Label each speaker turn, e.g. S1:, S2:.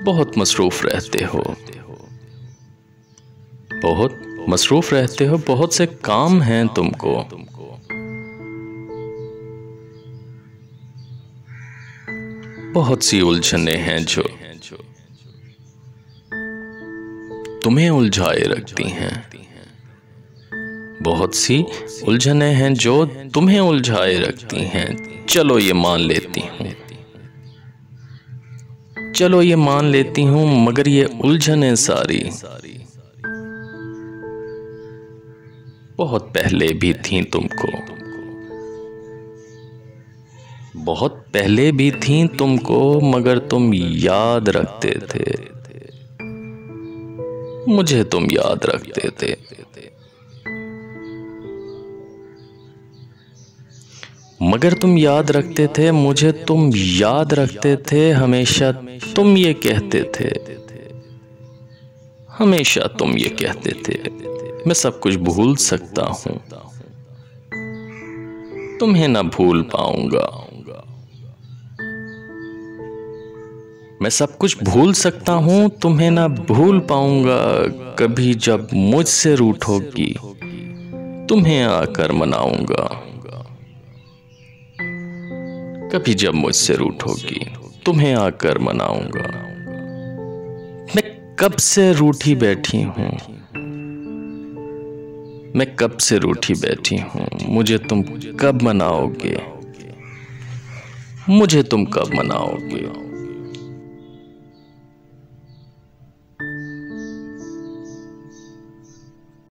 S1: बहुत मसरूफ रहते हो, बहुत मसरूफ रहते हो, बहुत से काम हैं तुमको। बहुत सी उलझने हैं जो तुम्हें उलझाए रखती हैं। बहुत सी उलझने हैं जो तुम्हें उलझाए रखती हैं। चलो ये मान लेती हूँ, चलो ये मान लेती हूँ, मगर ये उलझने सारी बहुत पहले भी थीं तुमको, बहुत पहले भी थीं तुमको, मगर तुम याद रखते थे, मुझे तुम याद रखते थे। मगर तुम याद रखते थे, मुझे तुम याद रखते थे। हमेशा तुम ये कहते थे, हमेशा तुम ये कहते थे, मैं सब कुछ भूल सकता हूँ, तुम्हें ना भूल पाऊंगा। मैं सब कुछ भूल सकता हूँ, तुम्हें ना भूल पाऊंगा। कभी जब मुझसे रूठोगी, तुम्हें आकर मनाऊंगा। कभी जब मुझसे रूठोगी, तुम्हें आकर मनाऊंगा। मैं कब से रूठी बैठी हूँ, मैं कब से रूठी बैठी हूँ, मुझे तुम कब मनाओगे, मुझे तुम कब मनाओगे।